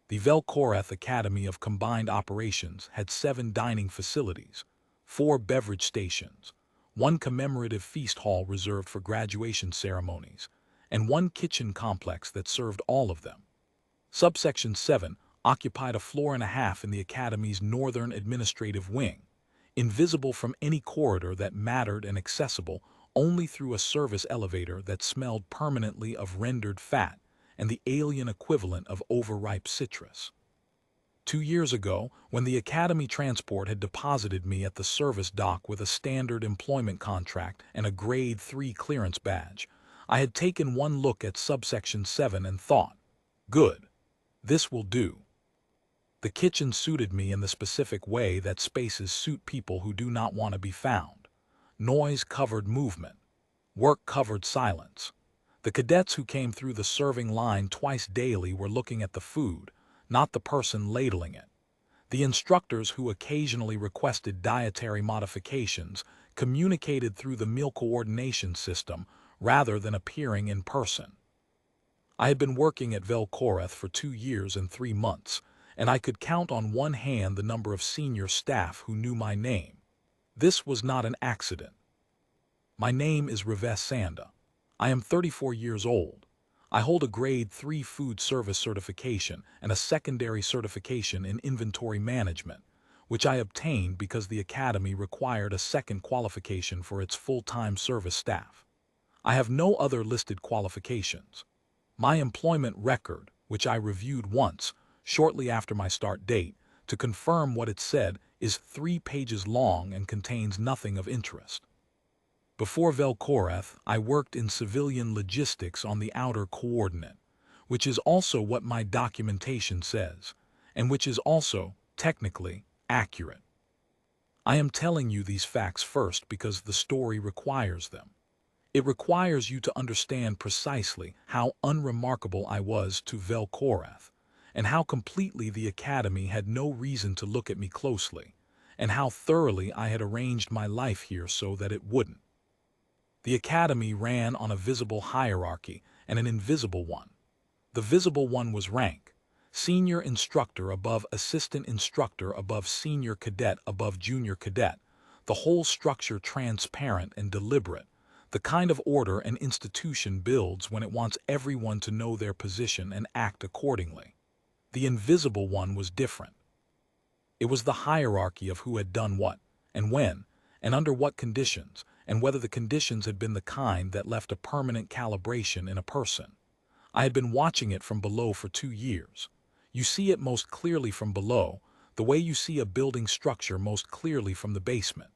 The Vel-Korrath Academy of Combined Operations had 7 dining facilities, 4 beverage stations, 1 commemorative feast hall reserved for graduation ceremonies, and 1 kitchen complex that served all of them. Subsection 7 occupied a floor and a half in the Academy's northern administrative wing, invisible from any corridor that mattered and accessible only through a service elevator that smelled permanently of rendered fat and the alien equivalent of overripe citrus. 2 years ago, when the Academy Transport had deposited me at the service dock with a standard employment contract and a Grade 3 clearance badge, I had taken one look at subsection 7 and thought, "Good. This will do." The kitchen suited me in the specific way that spaces suit people who do not want to be found. Noise-covered movement. Work-covered silence. The cadets who came through the serving line twice daily were looking at the food, not the person ladling it. The instructors who occasionally requested dietary modifications communicated through the meal coordination system rather than appearing in person. I had been working at Vel-Korrath for 2 years and 3 months, and I could count on one hand the number of senior staff who knew my name. This was not an accident. My name is Ravesh Sanda. I am 34 years old. I hold a Grade 3 food service certification and a secondary certification in inventory management, which I obtained because the Academy required a second qualification for its full-time service staff. I have no other listed qualifications. My employment record, which I reviewed once, shortly after my start date, to confirm what it said, is 3 pages long and contains nothing of interest. Before Vel-Korrath, I worked in civilian logistics on the outer coordinate, which is also what my documentation says, and which is also, technically, accurate. I am telling you these facts first because the story requires them. It requires you to understand precisely how unremarkable I was to Vel-Korrath, and how completely the Academy had no reason to look at me closely, and how thoroughly I had arranged my life here so that it wouldn't. The Academy ran on a visible hierarchy and an invisible one. The visible one was rank: senior instructor above assistant instructor above senior cadet above junior cadet, the whole structure transparent and deliberate, the kind of order an institution builds when it wants everyone to know their position and act accordingly. The invisible one was different. It was the hierarchy of who had done what, and when, and under what conditions, and whether the conditions had been the kind that left a permanent calibration in a person. I had been watching it from below for 2 years. You see it most clearly from below, the way you see a building structure most clearly from the basement.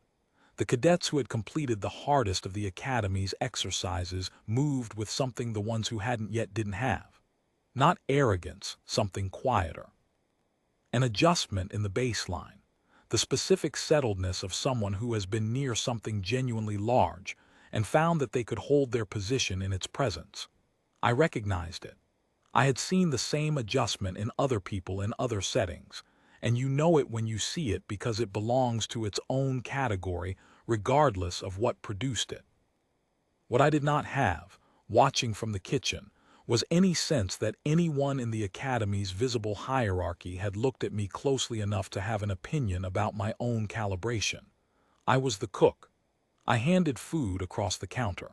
The cadets who had completed the hardest of the Academy's exercises moved with something the ones who hadn't yet didn't have. Not arrogance, something quieter. An adjustment in the baseline. The specific settledness of someone who has been near something genuinely large and found that they could hold their position in its presence. I recognized it. I had seen the same adjustment in other people in other settings, and you know it when you see it because it belongs to its own category regardless of what produced it. What I did not have, watching from the kitchen, was any sense that anyone in the Academy's visible hierarchy had looked at me closely enough to have an opinion about my own calibration. I was the cook. I handed food across the counter.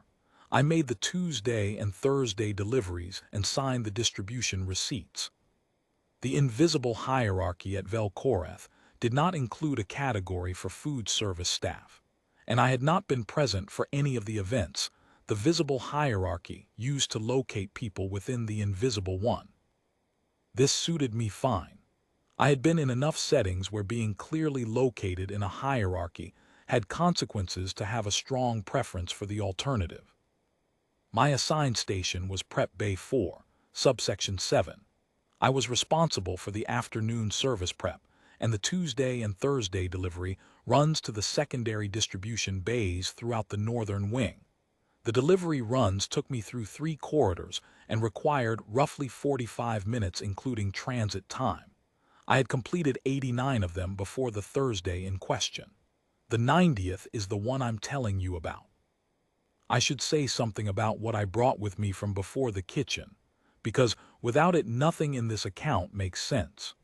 I made the Tuesday and Thursday deliveries and signed the distribution receipts. The invisible hierarchy at Vel-Korrath did not include a category for food service staff, and I had not been present for any of the events, the visible hierarchy used to locate people within the invisible one. This suited me fine. I had been in enough settings where being clearly located in a hierarchy had consequences to have a strong preference for the alternative. My assigned station was Prep Bay 4, subsection 7. I was responsible for the afternoon service prep, and the Tuesday and Thursday delivery runs to the secondary distribution bays throughout the northern wing. The delivery runs took me through 3 corridors and required roughly 45 minutes including transit time. I had completed 89 of them before the Thursday in question. The 90th is the one I'm telling you about. I should say something about what I brought with me from before the kitchen, because Without it, nothing in this account makes sense.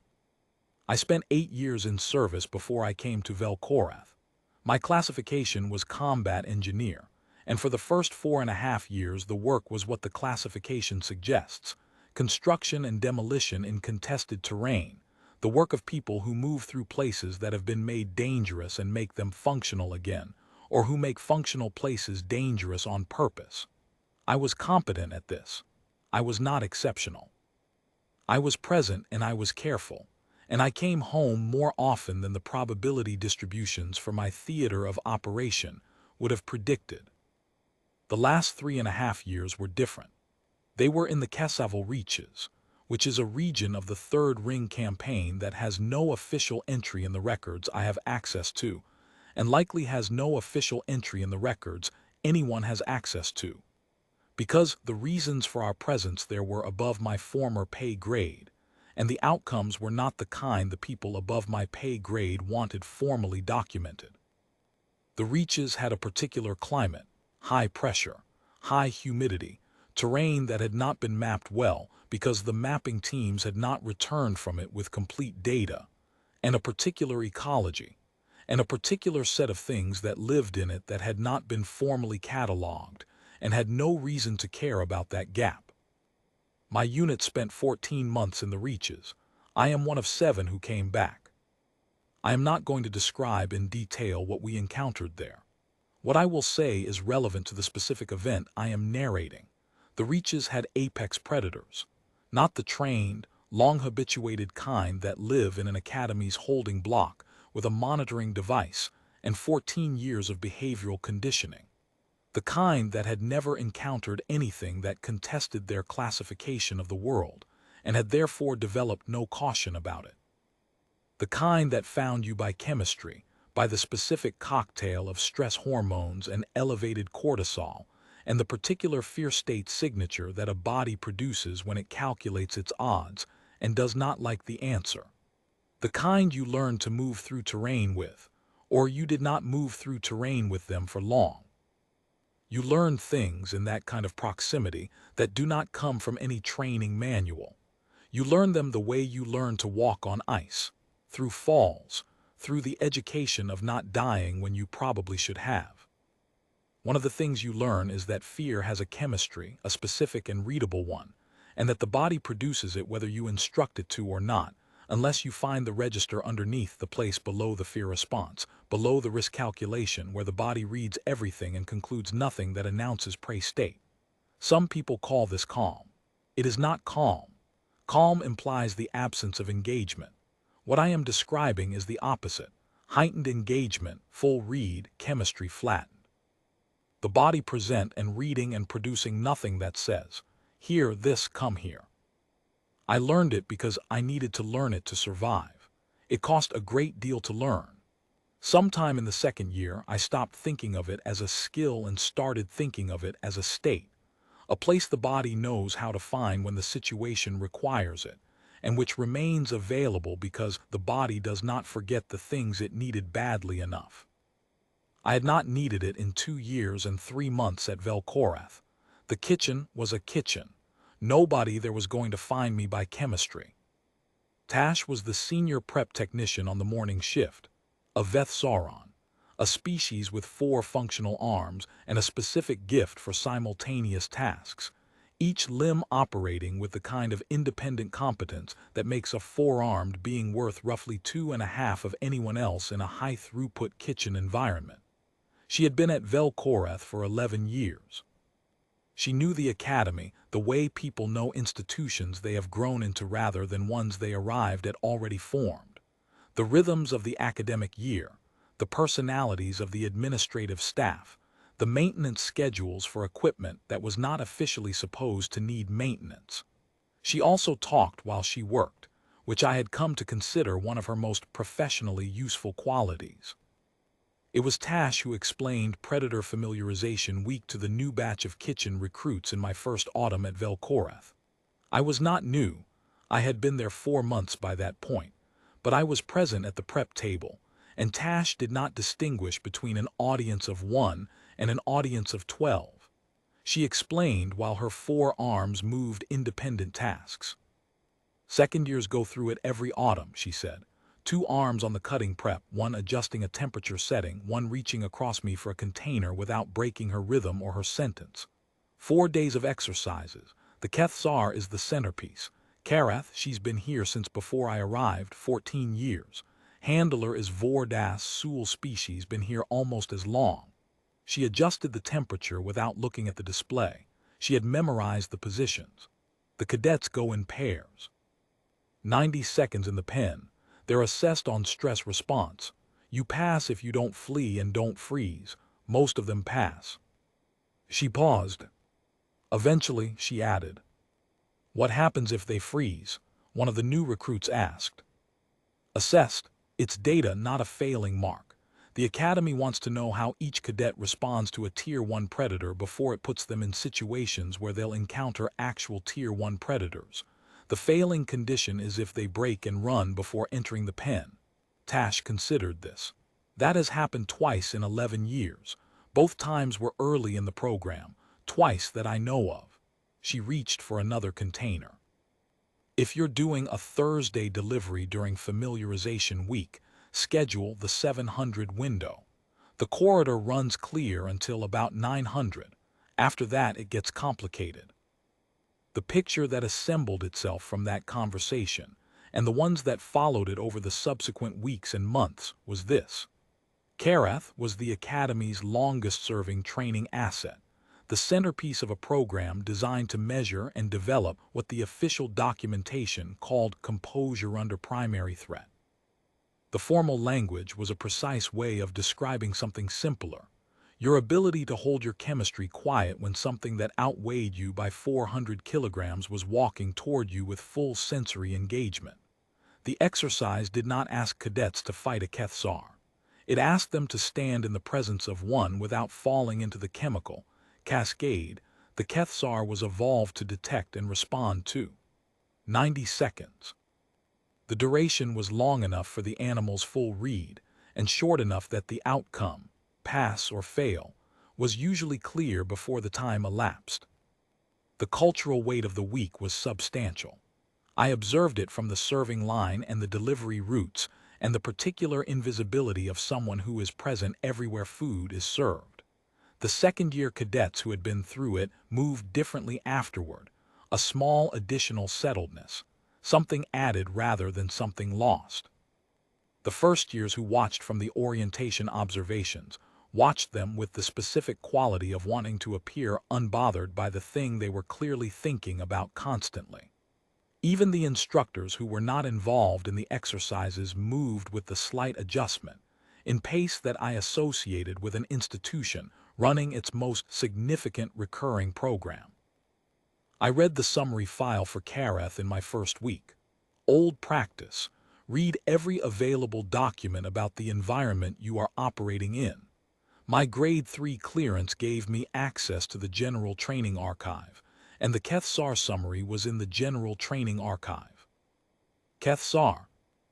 I spent 8 years in service before I came to Vel-Korrath. My classification was combat engineer, and for the first 4.5 years the work was what the classification suggests: construction and demolition in contested terrain, the work of people who move through places that have been made dangerous and make them functional again, or who make functional places dangerous on purpose. I was competent at this. I was not exceptional. I was present and I was careful, and I came home more often than the probability distributions for my theater of operation would have predicted. The last 3.5 years were different. They were in the Cadet reaches, which is a region of the Third Ring campaign that has no official entry in the records I have access to, and likely has no official entry in the records anyone has access to. Because the reasons for our presence there were above my former pay grade, and the outcomes were not the kind the people above my pay grade wanted formally documented. The reaches had a particular climate, high pressure, high humidity, terrain that had not been mapped well because the mapping teams had not returned from it with complete data, and a particular ecology, and a particular set of things that lived in it that had not been formally cataloged, and had no reason to care about that gap. My unit spent 14 months in the reaches. I am one of 7 who came back. I am not going to describe in detail what we encountered there. What I will say is relevant to the specific event I am narrating. The reaches had apex predators, not the trained, long-habituated kind that live in an academy's holding block with a monitoring device and 14 years of behavioral conditioning. The kind that had never encountered anything that contested their classification of the world, and had therefore developed no caution about it. The kind that found you by chemistry, by the specific cocktail of stress hormones and elevated cortisol, and the particular fear state signature that a body produces when it calculates its odds and does not like the answer. The kind you learned to move through terrain with, or you did not move through terrain with them for long. You learn things in that kind of proximity that do not come from any training manual. You learn them the way you learn to walk on ice, through falls, through the education of not dying when you probably should have. One of the things you learn is that fear has a chemistry, a specific and readable one, and that the body produces it whether you instruct it to or not, unless you find the register underneath the place below the fear response, below the risk calculation where the body reads everything and concludes nothing that announces prey state. Some people call this calm. It is not calm. Calm implies the absence of engagement. What I am describing is the opposite: heightened engagement, full read, chemistry flattened. The body present and reading and producing nothing that says, "Here, this, come here." I learned it because I needed to learn it to survive. It cost a great deal to learn. Sometime in the second year, I stopped thinking of it as a skill and started thinking of it as a state, a place the body knows how to find when the situation requires it, and which remains available because the body does not forget the things it needed badly enough. I had not needed it in 2 years and 3 months at Vel-Korrath. The kitchen was a kitchen. Nobody there was going to find me by chemistry. Tash was the senior prep technician on the morning shift, a Veth-Sauron, a species with 4 functional arms and a specific gift for simultaneous tasks, each limb operating with the kind of independent competence that makes a 4-armed being worth roughly 2.5 of anyone else in a high-throughput kitchen environment. She had been at Vel-Korrath for 11 years. She knew the academy the way people know institutions they have grown into rather than ones they arrived at already formed. The rhythms of the academic year, the personalities of the administrative staff, the maintenance schedules for equipment that was not officially supposed to need maintenance. She also talked while she worked, which I had come to consider one of her most professionally useful qualities. It was Tash who explained predator familiarization week to the new batch of kitchen recruits in my first autumn at Vel-Korrath. I was not new. I had been there 4 months by that point, but I was present at the prep table, and Tash did not distinguish between an audience of 1 and an audience of 12. She explained while her 4 arms moved independent tasks. Second years go through it every autumn, she said. 2 arms on the cutting prep, one adjusting a temperature setting, one reaching across me for a container without breaking her rhythm or her sentence. 4 days of exercises. The Kethsar is the centerpiece. Karath, she's been here since before I arrived, 14 years. Handler is Vordas Sul species, been here almost as long. She adjusted the temperature without looking at the display. She had memorized the positions. The cadets go in pairs. 90 seconds in the pen. They're assessed on stress response. You pass if you don't flee and don't freeze. Most of them pass. She paused. Eventually, she added, "What happens if they freeze?" one of the new recruits asked. Assessed. It's data, not a failing mark. The Academy wants to know how each cadet responds to a Tier 1 predator before it puts them in situations where they'll encounter actual Tier 1 predators. The failing condition is if they break and run before entering the pen. Tash considered this. That has happened twice in 11 years. Both times were early in the program, twice that I know of. She reached for another container. If you're doing a Thursday delivery during familiarization week, schedule the 700 window. The corridor runs clear until about 900. After that, it gets complicated. The picture that assembled itself from that conversation, and the ones that followed it over the subsequent weeks and months, was this. Karath was the Academy's longest-serving training asset, the centerpiece of a program designed to measure and develop what the official documentation called composure under primary threat. The formal language was a precise way of describing something simpler: your ability to hold your chemistry quiet when something that outweighed you by 400 kilograms was walking toward you with full sensory engagement. The exercise did not ask cadets to fight a Kethsar. It asked them to stand in the presence of one without falling into the chemical cascade the Kethsar was evolved to detect and respond to. 90 seconds. The duration was long enough for the animal's full read, and short enough that the outcome, pass or fail, was usually clear before the time elapsed. The cultural weight of the week was substantial. I observed it from the serving line and the delivery routes, and the particular invisibility of someone who is present everywhere food is served. The second-year cadets who had been through it moved differently afterward, a small additional settledness, something added rather than something lost. The first years who watched from the orientation observations watched them with the specific quality of wanting to appear unbothered by the thing they were clearly thinking about constantly. Even the instructors who were not involved in the exercises moved with the slight adjustment, in pace that I associated with an institution running its most significant recurring program. I read the summary file for Karath in my first week. Old practice. Read every available document about the environment you are operating in. My Grade 3 clearance gave me access to the General Training Archive, and the Kethsar summary was in the General Training Archive. Kethsar,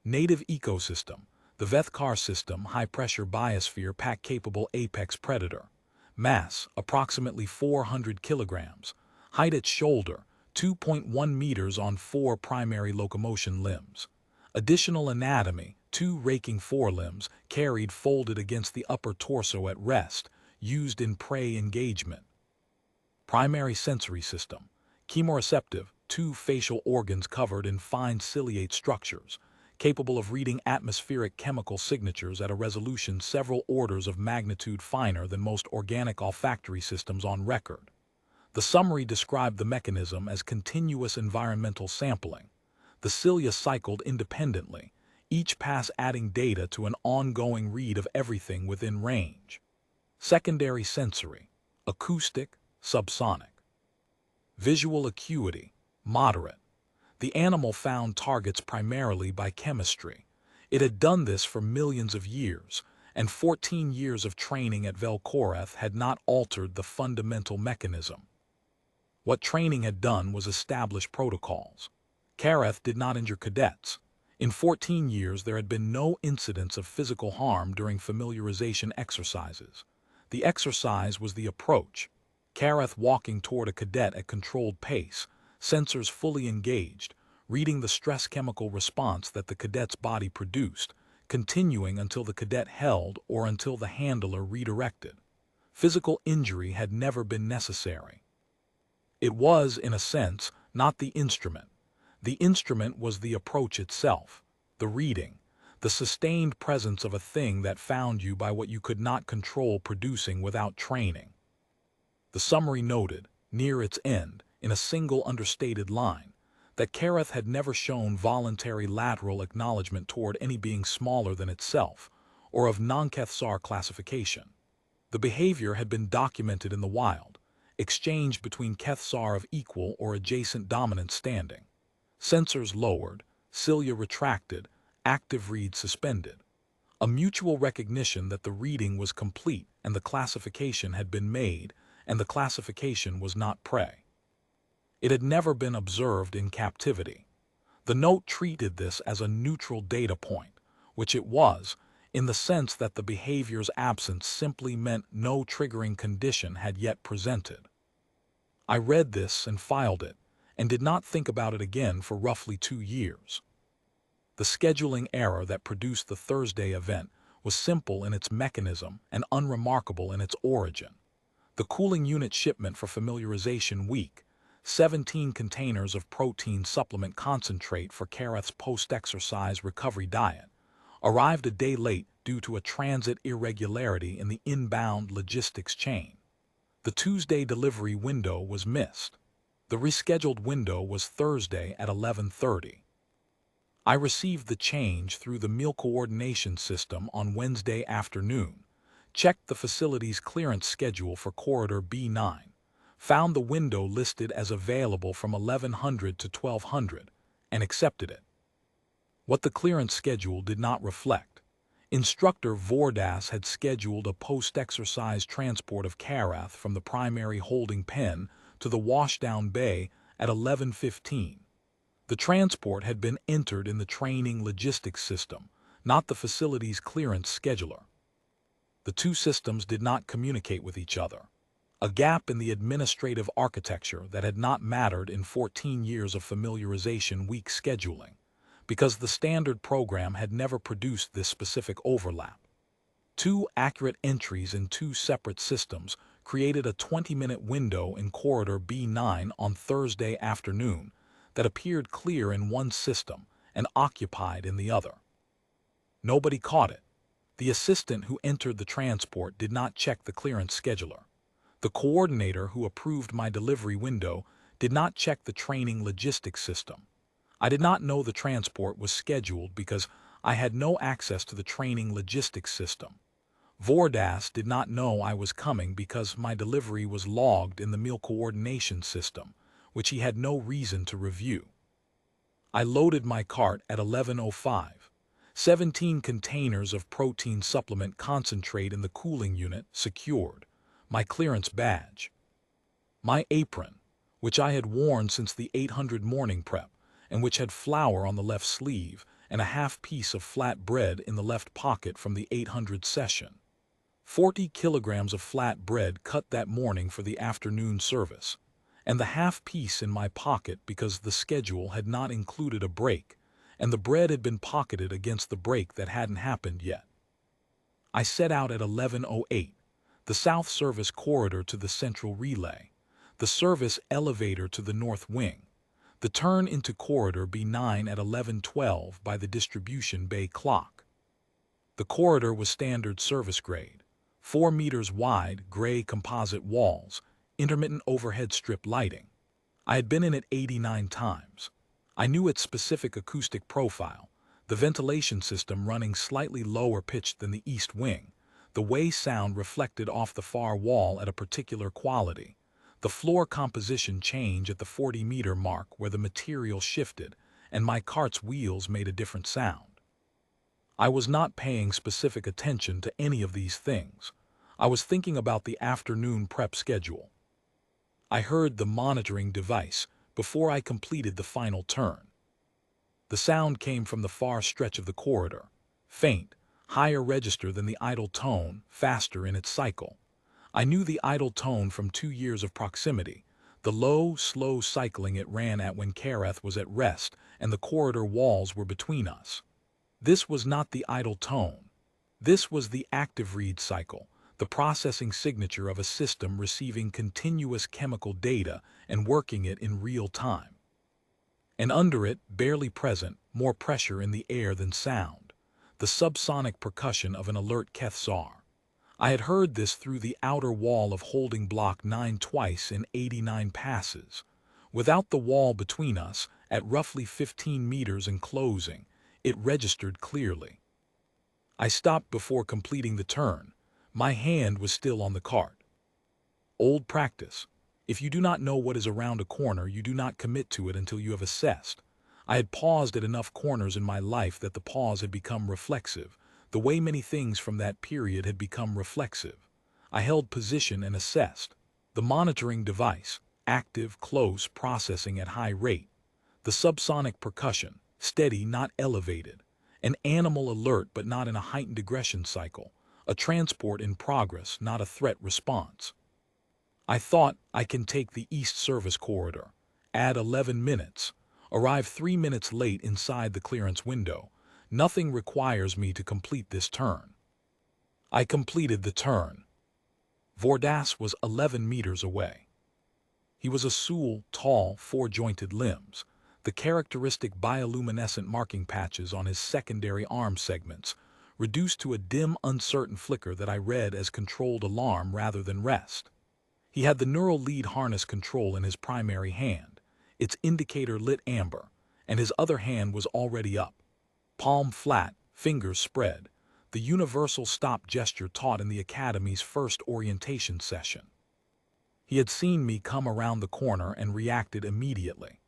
native ecosystem, the Vel-Korrath system, high-pressure biosphere, pack-capable apex predator. Mass, approximately 400 kilograms. Height at shoulder, 2.1 meters on 4 primary locomotion limbs. Additional anatomy, 2 raking forelimbs, carried folded against the upper torso at rest, used in prey engagement. Primary sensory system, chemoreceptive, 2 facial organs covered in fine ciliate structures, capable of reading atmospheric chemical signatures at a resolution several orders of magnitude finer than most organic olfactory systems on record. The summary described the mechanism as continuous environmental sampling. The cilia cycled independently, each pass adding data to an ongoing read of everything within range. Secondary sensory, acoustic, subsonic. Visual acuity, moderate. The animal found targets primarily by chemistry. It had done this for millions of years, and 14 years of training at Vel-Korrath had not altered the fundamental mechanism. What training had done was establish protocols. Karath did not injure cadets. In 14 years, there had been no incidents of physical harm during familiarization exercises. The exercise was the approach. Kareth walking toward a cadet at controlled pace, sensors fully engaged, reading the stress chemical response that the cadet's body produced, continuing until the cadet held or until the handler redirected. Physical injury had never been necessary. It was, in a sense, not the instrument. The instrument was the approach itself, the reading, the sustained presence of a thing that found you by what you could not control producing without training. The summary noted, near its end, in a single understated line, that Kareth had never shown voluntary lateral acknowledgement toward any being smaller than itself, or of non-Kethsar classification. The behavior had been documented in the wild, exchanged between Kethsar of equal or adjacent dominant standing. Sensors lowered, cilia retracted, active read suspended. A mutual recognition that the reading was complete and the classification had been made, and the classification was not prey. It had never been observed in captivity. The note treated this as a neutral data point, which it was, in the sense that the behavior's absence simply meant no triggering condition had yet presented. I read this and filed it, and did not think about it again for roughly 2 years. The scheduling error that produced the Thursday event was simple in its mechanism and unremarkable in its origin. The cooling unit shipment for familiarization week, 17 containers of protein supplement concentrate for Kareth's post-exercise recovery diet, arrived a day late due to a transit irregularity in the inbound logistics chain. The Tuesday delivery window was missed. The rescheduled window was Thursday at 11:30. I received the change through the meal coordination system on Wednesday afternoon, checked the facility's clearance schedule for Corridor B9, found the window listed as available from 1100 to 1200, and accepted it. What the clearance schedule did not reflect, Instructor Vordas had scheduled a post-exercise transport of Kareth from the primary holding pen to the washdown bay at 11:15. The transport had been entered in the training logistics system, not the facility's clearance scheduler. The two systems did not communicate with each other, a gap in the administrative architecture that had not mattered in 14 years of familiarization week scheduling, because the standard program had never produced this specific overlap. Two accurate entries in two separate systems created a 20-minute window in Corridor B9 on Thursday afternoon that appeared clear in one system and occupied in the other. Nobody caught it. The assistant who entered the transport did not check the clearance scheduler. The coordinator who approved my delivery window did not check the training logistics system. I did not know the transport was scheduled because I had no access to the training logistics system. Vordas did not know I was coming because my delivery was logged in the meal coordination system, which he had no reason to review. I loaded my cart at 11:05. 17 containers of protein supplement concentrate in the cooling unit secured, my clearance badge, my apron, which I had worn since the 800 morning prep, and which had flour on the left sleeve and a half piece of flat bread in the left pocket from the 800 session. 40 kilograms of flat bread cut that morning for the afternoon service, and the half piece in my pocket because the schedule had not included a break, and the bread had been pocketed against the break that hadn't happened yet. I set out at 11:08, the south service corridor to the central relay, the service elevator to the north wing, the turn into Corridor B9 at 11:12 by the distribution bay clock. The corridor was standard service grade, 4 meters wide, gray composite walls, intermittent overhead strip lighting. I had been in it 89 times. I knew its specific acoustic profile, the ventilation system running slightly lower pitched than the east wing, the way sound reflected off the far wall at a particular quality, the floor composition change at the 40-meter mark where the material shifted and my cart's wheels made a different sound. I was not paying specific attention to any of these things. I was thinking about the afternoon prep schedule. I heard the monitoring device before I completed the final turn. The sound came from the far stretch of the corridor, faint, higher register than the idle tone, faster in its cycle. I knew the idle tone from 2 years of proximity, the low, slow cycling it ran at when Cadet was at rest and the corridor walls were between us. This was not the idle tone. This was the active read cycle, the processing signature of a system receiving continuous chemical data and working it in real time. And under it, barely present, more pressure in the air than sound, the subsonic percussion of an alert Kethzar. I had heard this through the outer wall of holding block 9 twice in 89 passes. Without the wall between us, at roughly 15 meters and closing, it registered clearly. I stopped before completing the turn. My hand was still on the cart. Old practice. If you do not know what is around a corner, you do not commit to it until you have assessed. I had paused at enough corners in my life that the pause had become reflexive, the way many things from that period had become reflexive. I held position and assessed. The monitoring device, active, close, processing at high rate. The subsonic percussion, steady, not elevated. An animal alert but not in a heightened aggression cycle. A transport in progress, not a threat response. I thought, I can take the East Service Corridor, add 11 minutes, arrive 3 minutes late inside the clearance window. Nothing requires me to complete this turn. I completed the turn. Vordas was 11 meters away. He was a Sul, tall, four-jointed limbs, the characteristic bioluminescent marking patches on his secondary arm segments, reduced to a dim, uncertain flicker that I read as controlled alarm rather than rest. He had the neural lead harness control in his primary hand, its indicator lit amber, and his other hand was already up. Palm flat, fingers spread, the universal stop gesture taught in the Academy's first orientation session. He had seen me come around the corner and reacted immediately.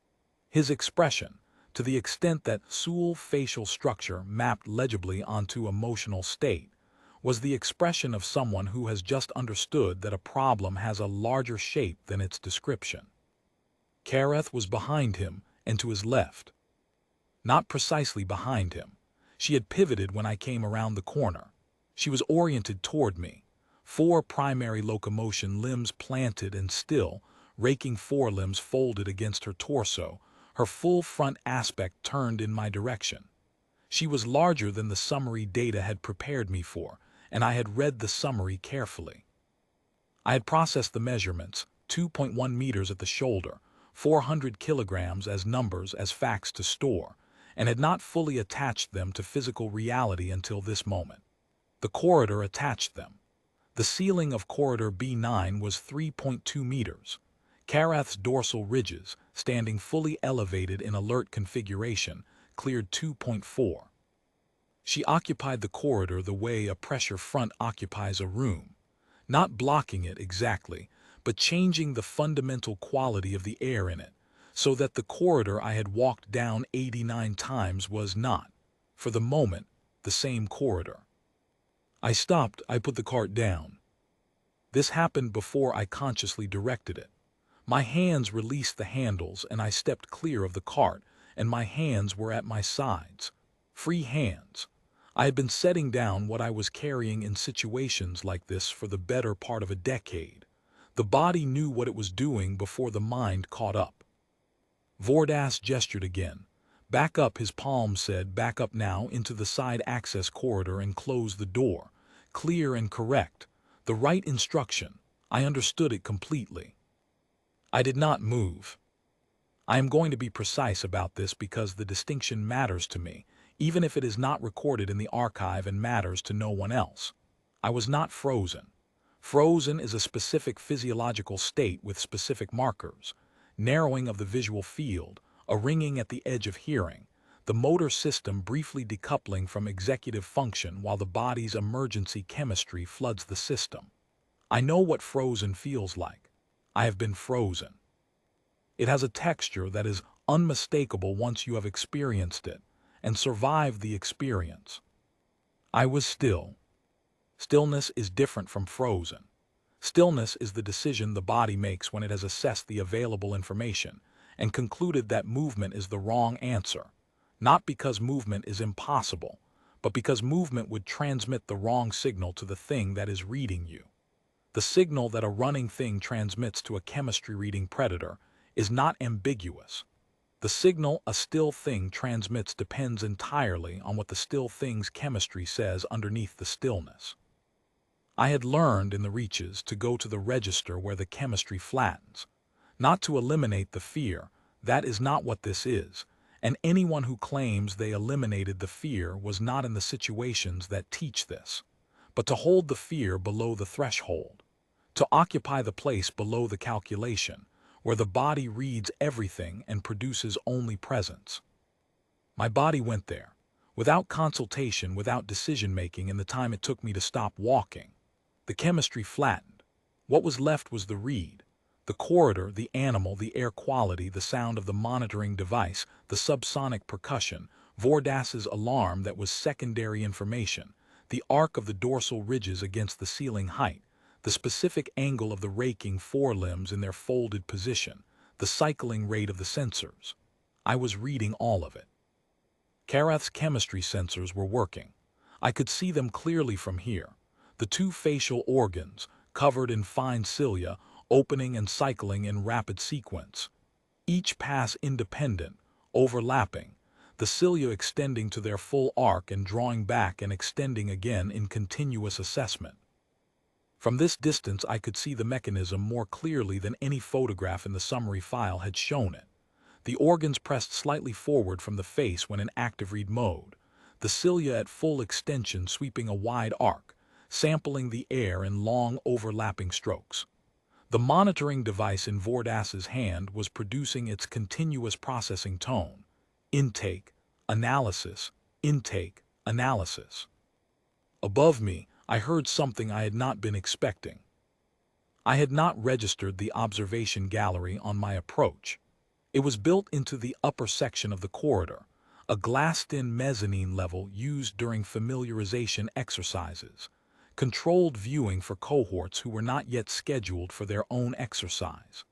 His expression, to the extent that Sul facial structure mapped legibly onto emotional state, was the expression of someone who has just understood that a problem has a larger shape than its description. Cadet was behind him and to his left. Not precisely behind him. She had pivoted when I came around the corner. She was oriented toward me, 4 primary locomotion limbs planted and still, raking forelimbs folded against her torso, her full front aspect turned in my direction. She was larger than the summary data had prepared me for, and I had read the summary carefully. I had processed the measurements, 2.1 meters at the shoulder, 400 kilograms as numbers as facts to store, and had not fully attached them to physical reality until this moment. The corridor attached them. The ceiling of corridor B9 was 3.2 meters. Caret's dorsal ridges, standing fully elevated in alert configuration, cleared 2.4. She occupied the corridor the way a pressure front occupies a room, not blocking it exactly, but changing the fundamental quality of the air in it, so that the corridor I had walked down 89 times was not, for the moment, the same corridor. I stopped, I put the cart down. This happened before I consciously directed it. My hands released the handles and I stepped clear of the cart, and my hands were at my sides. Free hands. I had been setting down what I was carrying in situations like this for the better part of a decade. The body knew what it was doing before the mind caught up. Vordas gestured again. Back up, his palm said, back up now into the side access corridor and close the door. Clear and correct. The right instruction. I understood it completely. I did not move. I am going to be precise about this because the distinction matters to me, even if it is not recorded in the archive and matters to no one else. I was not frozen. Frozen is a specific physiological state with specific markers, narrowing of the visual field, a ringing at the edge of hearing, the motor system briefly decoupling from executive function while the body's emergency chemistry floods the system. I know what frozen feels like. I have been frozen. It has a texture that is unmistakable once you have experienced it and survived the experience. I was still. Stillness is different from frozen. Stillness is the decision the body makes when it has assessed the available information and concluded that movement is the wrong answer, not because movement is impossible, but because movement would transmit the wrong signal to the thing that is reading you. The signal that a running thing transmits to a chemistry-reading predator is not ambiguous. The signal a still thing transmits depends entirely on what the still thing's chemistry says underneath the stillness. I had learned in the reaches to go to the register where the chemistry flattens, not to eliminate the fear. That is not what this is, and anyone who claims they eliminated the fear was not in the situations that teach this, but to hold the fear below the threshold, to occupy the place below the calculation, where the body reads everything and produces only presence. My body went there, without consultation, without decision-making in the time it took me to stop walking. The chemistry flattened. What was left was the read, the corridor, the animal, the air quality, the sound of the monitoring device, the subsonic percussion, Vordas's alarm that was secondary information, the arc of the dorsal ridges against the ceiling height, the specific angle of the raking forelimbs in their folded position, the cycling rate of the sensors. I was reading all of it. Vel-Korrath's chemistry sensors were working. I could see them clearly from here. The two facial organs, covered in fine cilia, opening and cycling in rapid sequence. Each pass independent, overlapping, the cilia extending to their full arc and drawing back and extending again in continuous assessment. From this distance I could see the mechanism more clearly than any photograph in the summary file had shown it. The organs pressed slightly forward from the face when in active read mode, the cilia at full extension sweeping a wide arc, sampling the air in long overlapping strokes. The monitoring device in Vordas's hand was producing its continuous processing tone. Intake, analysis, intake, analysis. Above me, I heard something I had not been expecting. I had not registered the observation gallery on my approach. It was built into the upper section of the corridor, a glassed-in mezzanine level used during familiarization exercises, controlled viewing for cohorts who were not yet scheduled for their own exercise.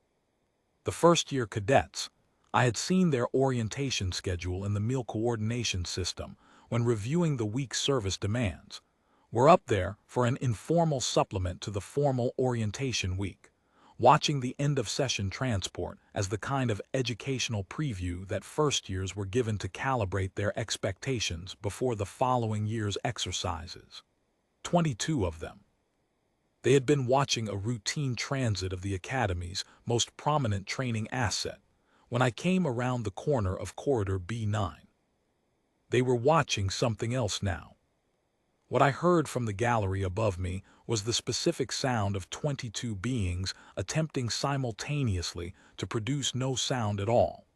The first-year cadets, I had seen their orientation schedule in the meal coordination system when reviewing the week's service demands, were up there for an informal supplement to the formal orientation week, watching the end-of-session transport as the kind of educational preview that first-years were given to calibrate their expectations before the following year's exercises. 22 of them. They had been watching a routine transit of the Academy's most prominent training asset when I came around the corner of Corridor B9. They were watching something else now. What I heard from the gallery above me was the specific sound of 22 beings attempting simultaneously to produce no sound at all.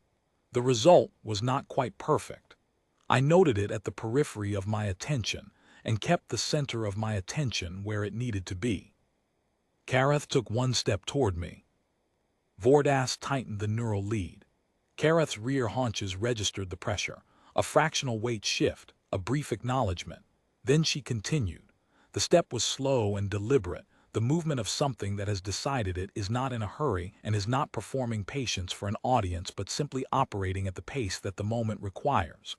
The result was not quite perfect. I noted it at the periphery of my attention and kept the center of my attention where it needed to be. Vel-Korrath took one step toward me. Vordas tightened the neural lead. Vel-Korrath's rear haunches registered the pressure, a fractional weight shift, a brief acknowledgement. Then she continued. The step was slow and deliberate, the movement of something that has decided it is not in a hurry and is not performing patience for an audience but simply operating at the pace that the moment requires.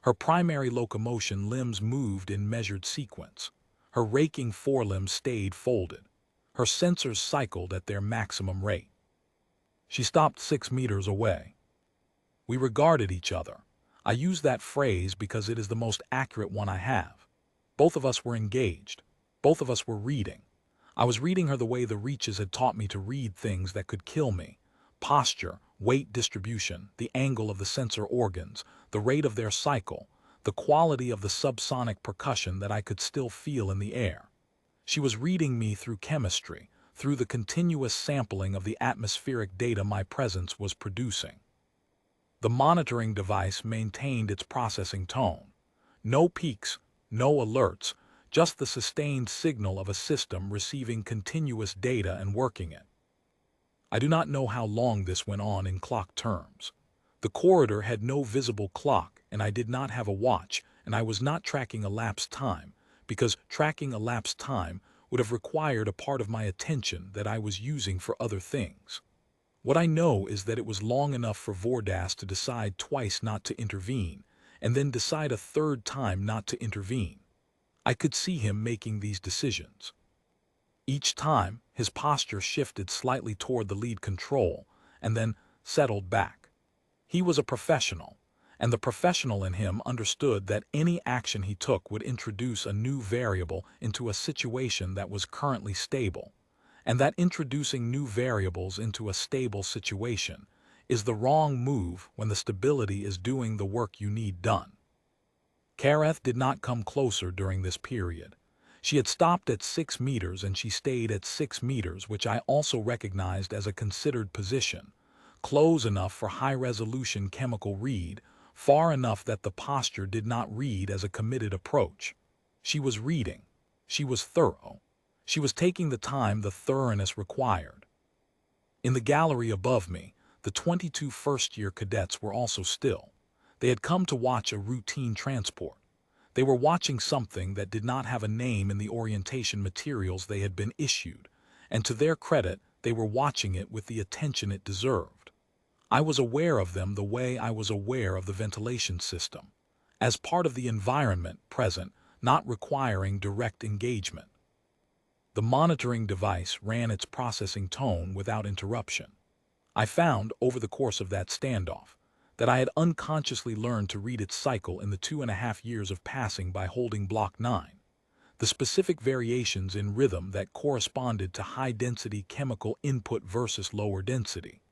Her primary locomotion limbs moved in measured sequence. Her raking forelimbs stayed folded. Her sensors cycled at their maximum rate. She stopped 6 meters away. We regarded each other. I use that phrase because it is the most accurate one I have. Both of us were engaged. Both of us were reading. I was reading her the way the reaches had taught me to read things that could kill me. Posture, weight distribution, the angle of the sensor organs, the rate of their cycle, the quality of the subsonic percussion that I could still feel in the air. She was reading me through chemistry, through the continuous sampling of the atmospheric data my presence was producing. The monitoring device maintained its processing tone. No peaks, no alerts, just the sustained signal of a system receiving continuous data and working it. I do not know how long this went on in clock terms. The corridor had no visible clock, and I did not have a watch, and I was not tracking elapsed time, because tracking elapsed time would have required a part of my attention that I was using for other things. What I know is that it was long enough for Vordas to decide twice not to intervene, and then decide a third time not to intervene. I could see him making these decisions. Each time, his posture shifted slightly toward the lead control and then settled back. He was a professional, and the professional in him understood that any action he took would introduce a new variable into a situation that was currently stable, and that introducing new variables into a stable situation is the wrong move when the stability is doing the work you need done. Vel-Korrath did not come closer during this period. She had stopped at 6 meters and she stayed at 6 meters, which I also recognized as a considered position, close enough for high-resolution chemical read, far enough that the posture did not read as a committed approach. She was reading. She was thorough. She was taking the time the thoroughness required. In the gallery above me, the 22 first-year cadets were also still. They had come to watch a routine transport. They were watching something that did not have a name in the orientation materials they had been issued, and to their credit, they were watching it with the attention it deserved. I was aware of them the way I was aware of the ventilation system, as part of the environment present, not requiring direct engagement. The monitoring device ran its processing tone without interruption. I found, over the course of that standoff, that I had unconsciously learned to read its cycle in the 2.5 years of passing by holding Block 9. The specific variations in rhythm that corresponded to high-density chemical input versus lower density.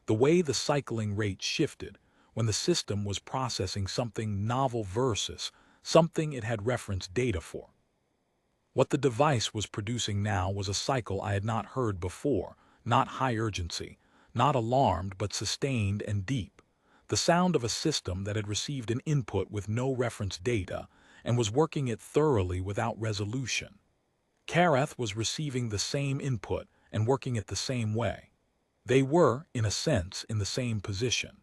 The way the cycling rate shifted when the system was processing something novel versus something it had reference data for. What the device was producing now was a cycle I had not heard before, not high urgency, not alarmed but sustained and deep. The sound of a system that had received an input with no reference data and was working it thoroughly without resolution. Vel-Korrath was receiving the same input and working it the same way. They were, in a sense, in the same position.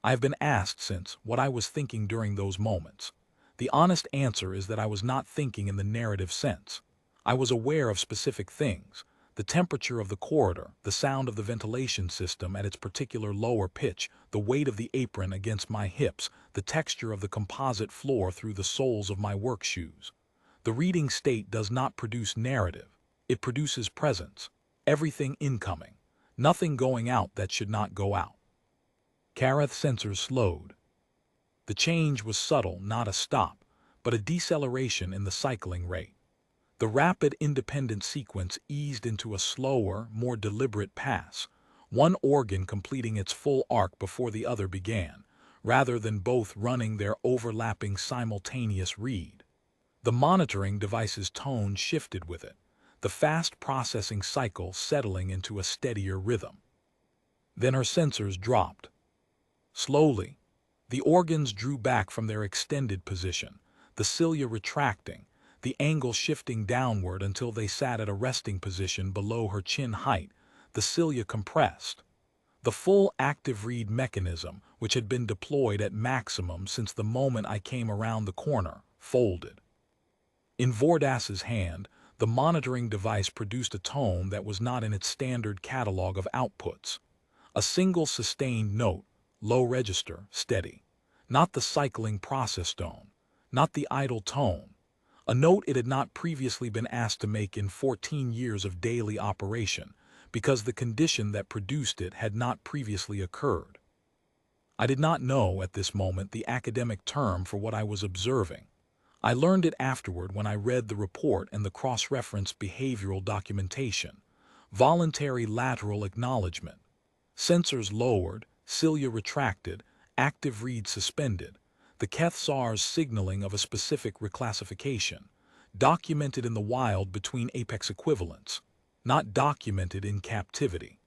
I have been asked since what I was thinking during those moments. The honest answer is that I was not thinking in the narrative sense. I was aware of specific things: the temperature of the corridor, the sound of the ventilation system at its particular lower pitch, the weight of the apron against my hips, the texture of the composite floor through the soles of my work shoes. The reading state does not produce narrative. It produces presence. Everything incoming. Nothing going out that should not go out. Vel-Korrath's sensors slowed. The change was subtle, not a stop, but a deceleration in the cycling rate. The rapid independent sequence eased into a slower, more deliberate pass, one organ completing its full arc before the other began, rather than both running their overlapping simultaneous read. The monitoring device's tone shifted with it, the fast processing cycle settling into a steadier rhythm. Then her sensors dropped. Slowly, the organs drew back from their extended position, the cilia retracting, the angle shifting downward until they sat at a resting position below her chin height, the cilia compressed. The full active read mechanism, which had been deployed at maximum since the moment I came around the corner, folded. In Vordas's hand, the monitoring device produced a tone that was not in its standard catalog of outputs. A single sustained note, low register, steady. Not the cycling process tone, not the idle tone. A note it had not previously been asked to make in 14 years of daily operation, because the condition that produced it had not previously occurred. I did not know at this moment the academic term for what I was observing. I learned it afterward when I read the report and the cross-referenced behavioral documentation. Voluntary lateral acknowledgement. Sensors lowered, cilia retracted, active read suspended. The Kethsar's signaling of a specific reclassification, documented in the wild between apex equivalents, not documented in captivity.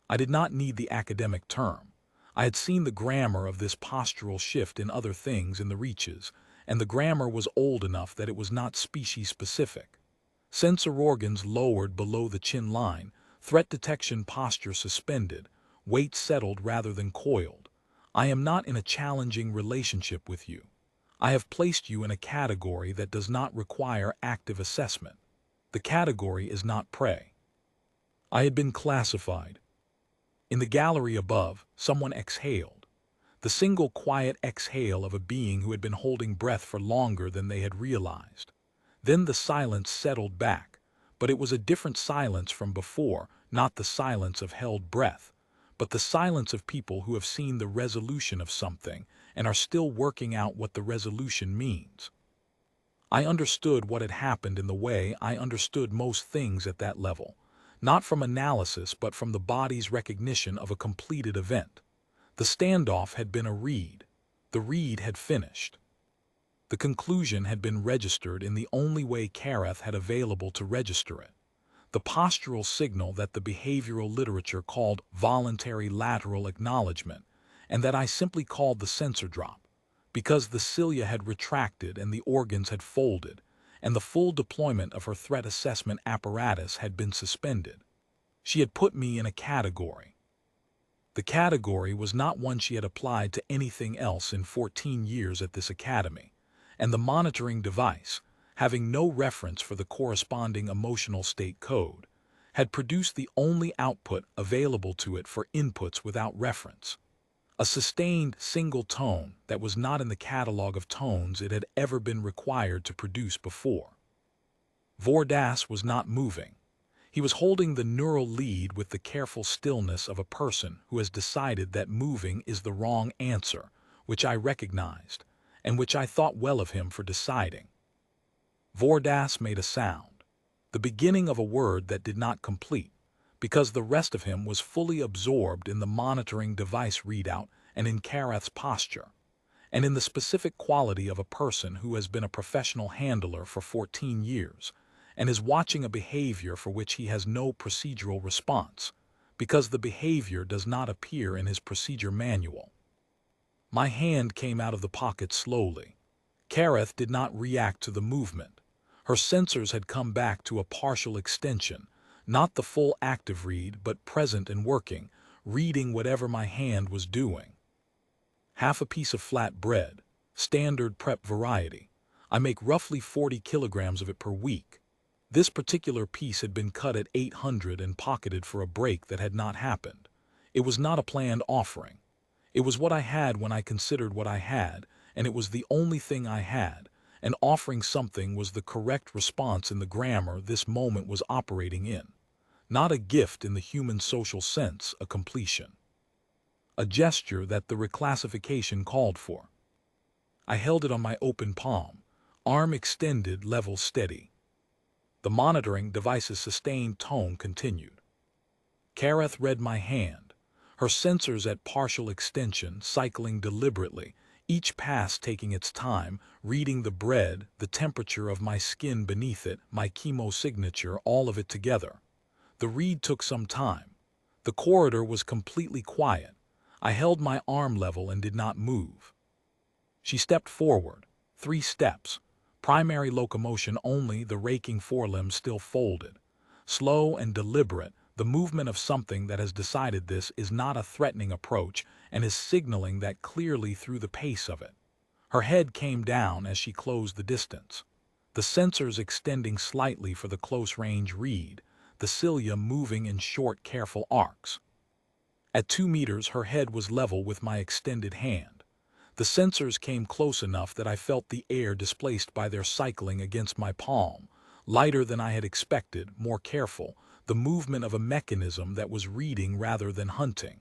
I did not need the academic term. I had seen the grammar of this postural shift in other things in the reaches, and the grammar was old enough that it was not species-specific. Sensor organs lowered below the chin line, threat detection posture suspended, weight settled rather than coiled. I am not in a challenging relationship with you. I have placed you in a category that does not require active assessment. The category is not prey. I had been classified. In the gallery above, someone exhaled. The single quiet exhale of a being who had been holding breath for longer than they had realized. Then the silence settled back, But it was a different silence from before, not the silence of held breath, but the silence of people who have seen the resolution of something and are still working out what the resolution means. I understood what had happened in the way I understood most things at that level, not from analysis but from the body's recognition of a completed event. The standoff had been a read. The read had finished. The conclusion had been registered in the only way Cadet had available to register it, the postural signal that the behavioral literature called voluntary lateral acknowledgement, and that I simply called the sensor drop, because the cilia had retracted and the organs had folded, and the full deployment of her threat assessment apparatus had been suspended. She had put me in a category. The category was not one she had applied to anything else in 14 years at this academy, and the monitoring device, having no reference for the corresponding emotional state code, had produced the only output available to it for inputs without reference. A sustained single tone that was not in the catalog of tones it had ever been required to produce before. Vordas was not moving. He was holding the neural lead with the careful stillness of a person who has decided that moving is the wrong answer, which I recognized, and which I thought well of him for deciding. Vordas made a sound, the beginning of a word that did not complete, because the rest of him was fully absorbed in the monitoring device readout and in Caret's posture, and in the specific quality of a person who has been a professional handler for 14 years and is watching a behavior for which he has no procedural response, because the behavior does not appear in his procedure manual. My hand came out of the pocket slowly. Caret did not react to the movement. Her sensors had come back to a partial extension, not the full active read, but present and working, reading whatever my hand was doing. Half a piece of flat bread, standard prep variety. I make roughly 40 kilograms of it per week. This particular piece had been cut at 800 and pocketed for a break that had not happened. It was not a planned offering. It was what I had when I considered what I had, and it was the only thing I had, and offering something was the correct response in the grammar this moment was operating in. Not a gift in the human social sense, a completion. A gesture that the reclassification called for. I held it on my open palm, arm extended, level steady. The monitoring device's sustained tone continued. Caret read my hand, her sensors at partial extension, cycling deliberately, each pass taking its time, reading the bread, the temperature of my skin beneath it, my chemo signature, all of it together. The read took some time. The corridor was completely quiet. I held my arm level and did not move. She stepped forward, 3 steps. Primary locomotion only, the raking forelimbs still folded. Slow and deliberate, the movement of something that has decided this is not a threatening approach and is signaling that clearly through the pace of it. Her head came down as she closed the distance. The sensors extending slightly for the close-range read, the cilia moving in short, careful arcs. At 2 meters, her head was level with my extended hand. The sensors came close enough that I felt the air displaced by their cycling against my palm, lighter than I had expected, more careful, the movement of a mechanism that was reading rather than hunting.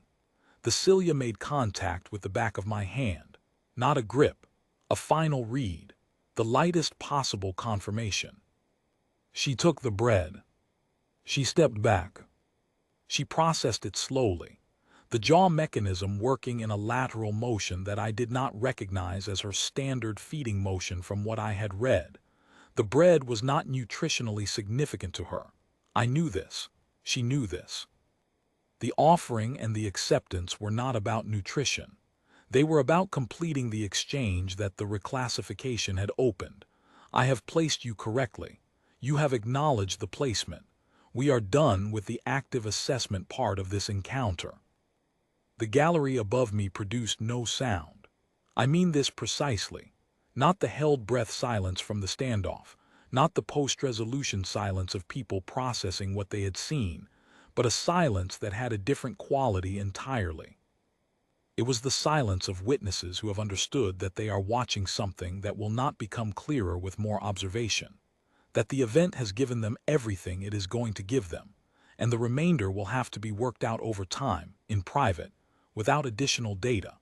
The cilia made contact with the back of my hand, not a grip, a final read, the lightest possible confirmation. She took the bread. She stepped back. She processed it slowly, the jaw mechanism working in a lateral motion that I did not recognize as her standard feeding motion from what I had read. The bread was not nutritionally significant to her. I knew this. She knew this. The offering and the acceptance were not about nutrition. They were about completing the exchange that the reclassification had opened. I have placed you correctly. You have acknowledged the placement. We are done with the active assessment part of this encounter. The gallery above me produced no sound. I mean this precisely. Not the held breath silence from the standoff, not the post-resolution silence of people processing what they had seen, but a silence that had a different quality entirely. It was the silence of witnesses who have understood that they are watching something that will not become clearer with more observation. that the event has given them everything it is going to give them, and the remainder will have to be worked out over time, in private, without additional data.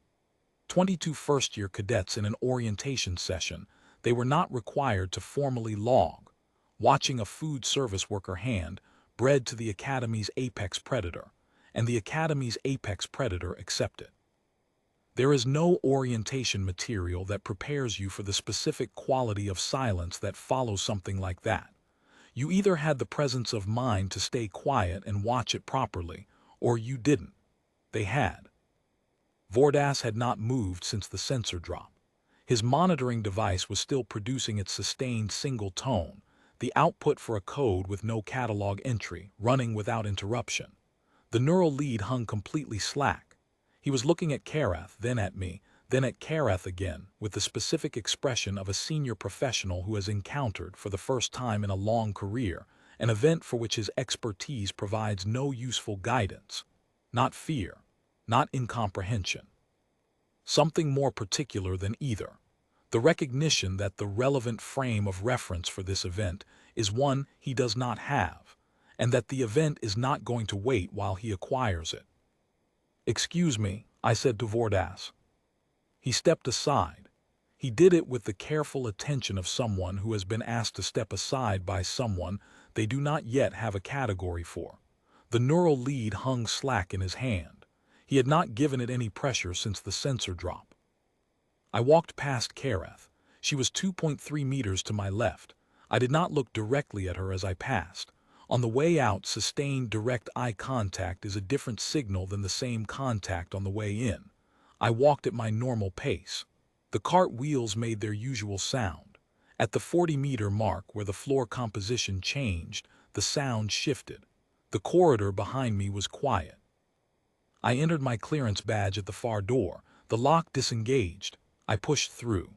22 first-year cadets in an orientation session, they were not required to formally log, watching a food service worker hand bred to the Academy's apex predator, and the Academy's apex predator accepted. There is no orientation material that prepares you for the specific quality of silence that follows something like that. You either had the presence of mind to stay quiet and watch it properly, or you didn't. They had. Vordas had not moved since the sensor drop. His monitoring device was still producing its sustained single tone, the output for a code with no catalog entry, running without interruption. The neural lead hung completely slack. He was looking at Karath, then at me, then at Karath again, with the specific expression of a senior professional who has encountered, for the first time in a long career, an event for which his expertise provides no useful guidance. Not fear, not incomprehension. Something more particular than either. The recognition that the relevant frame of reference for this event is one he does not have, and that the event is not going to wait while he acquires it. "Excuse me," I said to Vordas. He stepped aside. He did it with the careful attention of someone who has been asked to step aside by someone they do not yet have a category for. The neural lead hung slack in his hand. He had not given it any pressure since the sensor drop. I walked past Karath. She was 2.3 meters to my left. I did not look directly at her as I passed. On the way out, sustained direct eye contact is a different signal than the same contact on the way in. I walked at my normal pace. The cart wheels made their usual sound. At the 40-meter mark, where the floor composition changed, the sound shifted. The corridor behind me was quiet. I entered my clearance badge at the far door. The lock disengaged. I pushed through.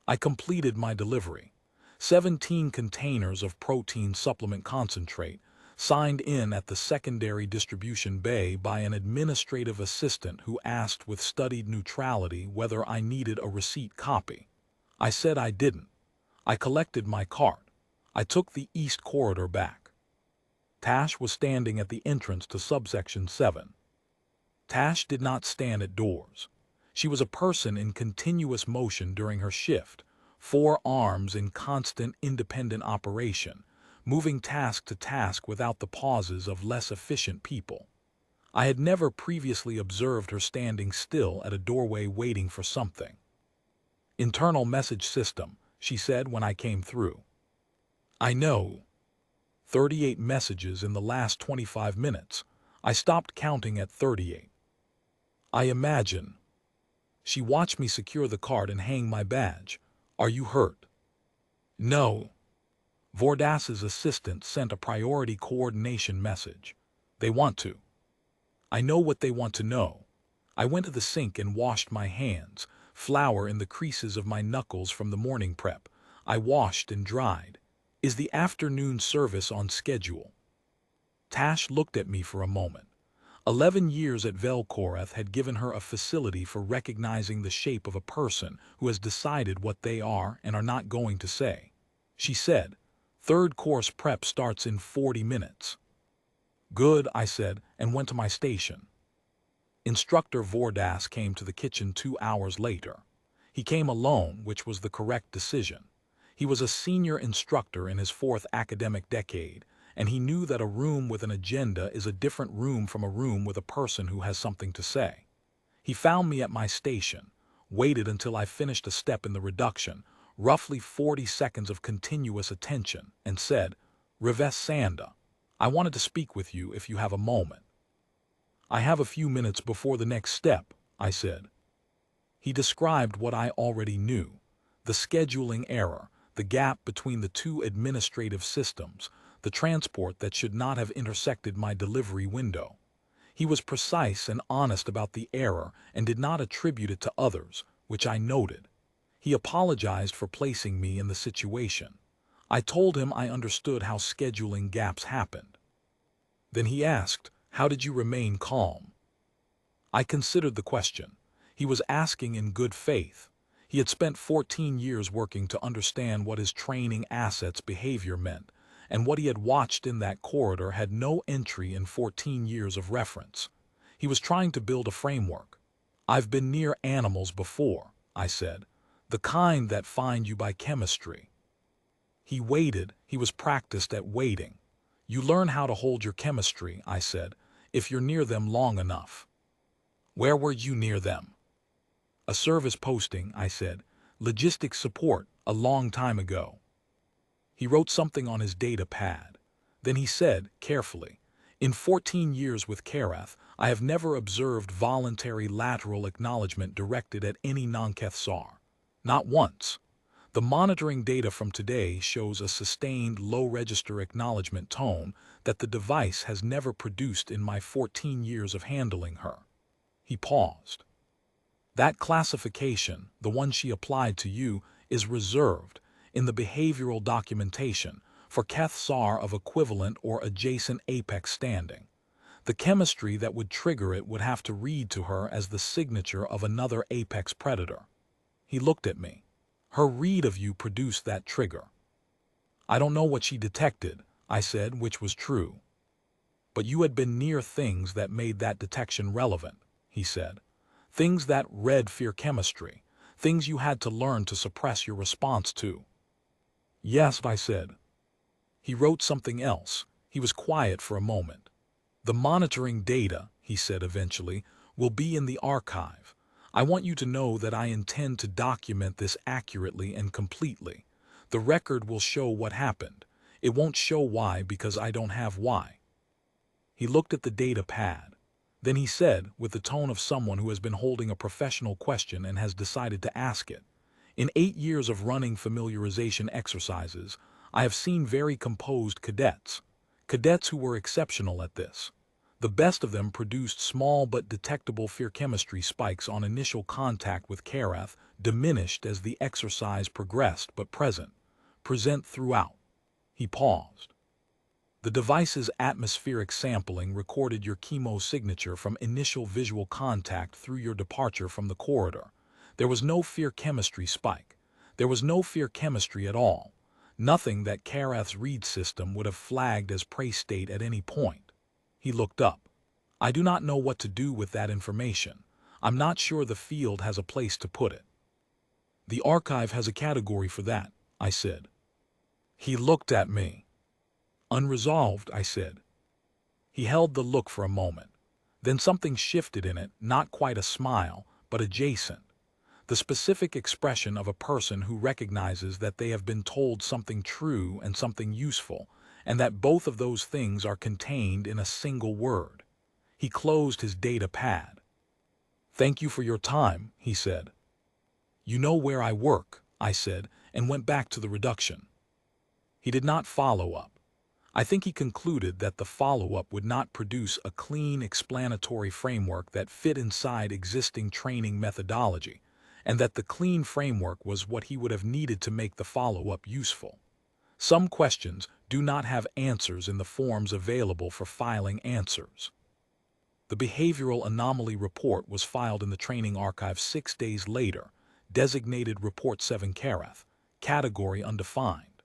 I completed my delivery. 17 containers of protein supplement concentrate, signed in at the secondary distribution bay by an administrative assistant who asked with studied neutrality whether I needed a receipt copy. I said I didn't. I collected my cart. I took the east corridor back. Tash was standing at the entrance to subsection 7. Tash did not stand at doors. She was a person in continuous motion during her shift, 4 arms in constant independent operation, moving task to task without the pauses of less efficient people. I had never previously observed her standing still at a doorway waiting for something. "Internal message system," she said when I came through. "I know. 38 messages in the last 25 minutes. I stopped counting at 38. I imagine." She watched me secure the cart and hang my badge. "Are you hurt?" "No." Vordas's assistant sent a priority coordination message. "They want to." I know what they want to know. I went to the sink and washed my hands, flour in the creases of my knuckles from the morning prep. I washed and dried. "Is the afternoon service on schedule?" Tash looked at me for a moment. 11 years at Vel-Korrath had given her a facility for recognizing the shape of a person who has decided what they are and are not going to say. She said, "Third course prep starts in 40 minutes. "Good," I said, and went to my station. Instructor Vordas came to the kitchen 2 hours later. He came alone, which was the correct decision. He was a senior instructor in his 4th academic decade, and he knew that a room with an agenda is a different room from a room with a person who has something to say. He found me at my station, waited until I finished a step in the reduction, roughly 40 seconds of continuous attention, and said, "Reves Sanda, I wanted to speak with you if you have a moment." "I have a few minutes before the next step," I said. He described what I already knew: the scheduling error, the gap between the 2 administrative systems, the transport that should not have intersected my delivery window. He was precise and honest about the error and did not attribute it to others, which I noted. He apologized for placing me in the situation. I told him I understood how scheduling gaps happened. Then he asked, "How did you remain calm?" I considered the question. He was asking in good faith. He had spent 14 years working to understand what his training assets' behavior meant, and what he had watched in that corridor had no entry in 14 years of reference. He was trying to build a framework. "I've been near animals before," I said. "The kind that find you by chemistry." He waited. He was practiced at waiting. "You learn how to hold your chemistry," I said, "if you're near them long enough." "Where were you near them?" "A service posting," I said. "Logistics support, a long time ago." He wrote something on his data pad. Then he said, carefully, "In 14 years with Korrath, I have never observed voluntary lateral acknowledgement directed at any non-Cathsar. Not once. The monitoring data from today shows a sustained low-register acknowledgement tone that the device has never produced in my 14 years of handling her." He paused. "That classification, the one she applied to you, is reserved, in the behavioral documentation, for Cathsar of equivalent or adjacent apex standing. The chemistry that would trigger it would have to read to her as the signature of another apex predator." He looked at me. "Her read of you produced that trigger." "I don't know what she detected," I said, which was true. "But you had been near things that made that detection relevant," he said. "Things that read fear chemistry, things you had to learn to suppress your response to." "Yes," I said. He wrote something else. He was quiet for a moment. "The monitoring data," he said eventually, "will be in the archive. I want you to know that I intend to document this accurately and completely. The record will show what happened. It won't show why because I don't have why." He looked at the data pad. Then he said, with the tone of someone who has been holding a professional question and has decided to ask it, "In 8 years of running familiarization exercises, I have seen very composed cadets. Cadets who were exceptional at this. The best of them produced small but detectable fear chemistry spikes on initial contact with Korrath, diminished as the exercise progressed but present throughout." He paused. "The device's atmospheric sampling recorded your chemo signature from initial visual contact through your departure from the corridor. There was no fear chemistry spike. There was no fear chemistry at all. Nothing that Korrath's read system would have flagged as prey state at any point." He looked up. "I do not know what to do with that information. I'm not sure the field has a place to put it." "The archive has a category for that," I said. He looked at me. "Unresolved," I said. He held the look for a moment. Then something shifted in it, not quite a smile, but adjacent. The specific expression of a person who recognizes that they have been told something true and something useful, and that both of those things are contained in a single word. He closed his data pad. "Thank you for your time," he said. "You know where I work," I said, and went back to the reduction. He did not follow up. I think he concluded that the follow-up would not produce a clean explanatory framework that fit inside existing training methodology, and that the clean framework was what he would have needed to make the follow-up useful. Some questions do not have answers in the forms available for filing answers. The behavioral anomaly report was filed in the training archive 6 days later, designated Report 7 Korrath, category undefined.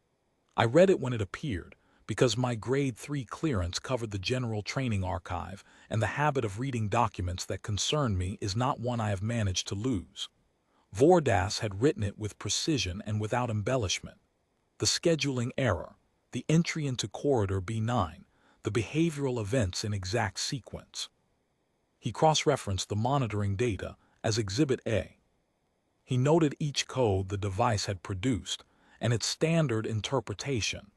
I read it when it appeared, because my Grade 3 clearance covered the general training archive, and the habit of reading documents that concern me is not one I have managed to lose. Vordas had written it with precision and without embellishment. The scheduling error, the entry into corridor B9, the behavioral events in exact sequence. He cross-referenced the monitoring data as Exhibit A. He noted each code the device had produced and its standard interpretation,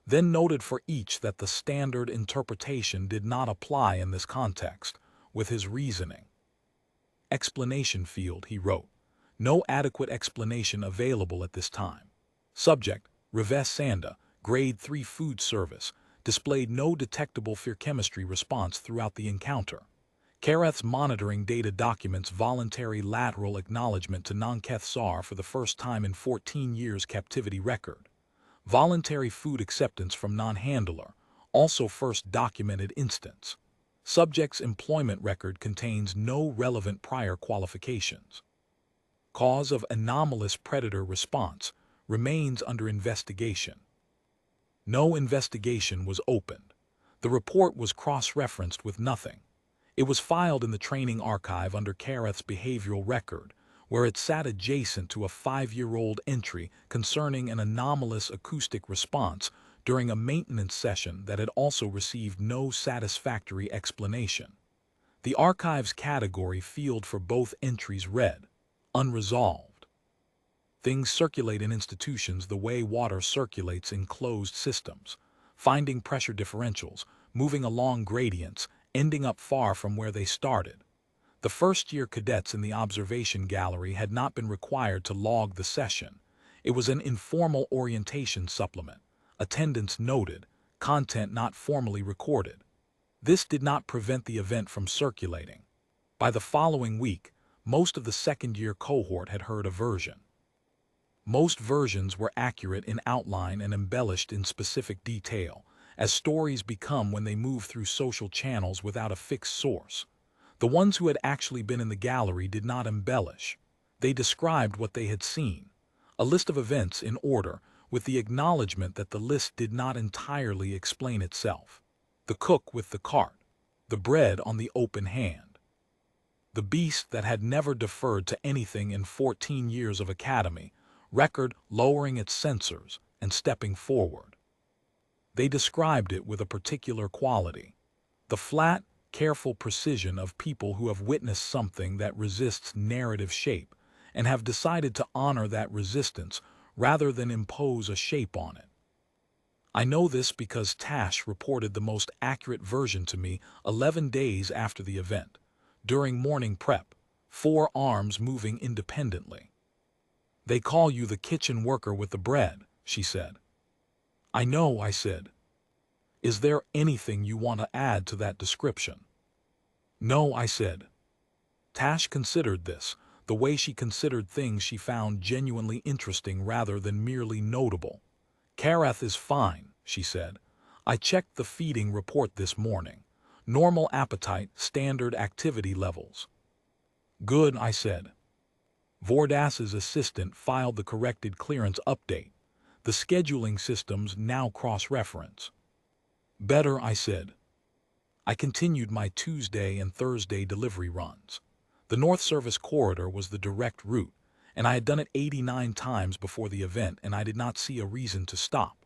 then noted for each that the standard interpretation did not apply in this context, with his reasoning. Explanation field, he wrote. No adequate explanation available at this time. Subject, Reves Sanda, Grade 3 Food Service, displayed no detectable fear chemistry response throughout the encounter. Korrath's monitoring data documents voluntary lateral acknowledgement to non-Cathsar for the first time in 14 years captivity record. Voluntary food acceptance from non-handler, also first documented instance. Subject's employment record contains no relevant prior qualifications. Cause of anomalous predator response remains under investigation. No investigation was opened. The report was cross-referenced with nothing. It was filed in the training archive under Vel-Korrath's behavioral record, where it sat adjacent to a 5-year-old entry concerning an anomalous acoustic response during a maintenance session that had also received no satisfactory explanation. The archive's category field for both entries read, unresolved. Things circulate in institutions the way water circulates in closed systems, finding pressure differentials, moving along gradients, ending up far from where they started. The first-year cadets in the observation gallery had not been required to log the session. It was an informal orientation supplement, attendance noted, content not formally recorded. This did not prevent the event from circulating. By the following week, most of the second-year cohort had heard a version. Most versions were accurate in outline and embellished in specific detail, as stories become when they move through social channels without a fixed source. The ones who had actually been in the gallery did not embellish. They described what they had seen, a list of events in order, with the acknowledgement that the list did not entirely explain itself. The cook with the cart, the bread on the open hand. The beast that had never deferred to anything in 14 years of academy, record lowering its sensors and stepping forward. They described it with a particular quality, the flat, careful precision of people who have witnessed something that resists narrative shape and have decided to honor that resistance rather than impose a shape on it. I know this because Tash reported the most accurate version to me 11 days after the event, during morning prep, 4 arms moving independently. "They call you the kitchen worker with the bread," she said. "I know," I said. "Is there anything you want to add to that description?" "No," I said. Tash considered this, the way she considered things she found genuinely interesting rather than merely notable. "Vel-Korrath is fine," she said. "I checked the feeding report this morning. Normal appetite, standard activity levels." "Good," I said. Vordas's assistant filed the corrected clearance update. The scheduling systems now cross-reference. "Better," I said. I continued my Tuesday and Thursday delivery runs. The North Service corridor was the direct route, and I had done it 89 times before the event, and I did not see a reason to stop.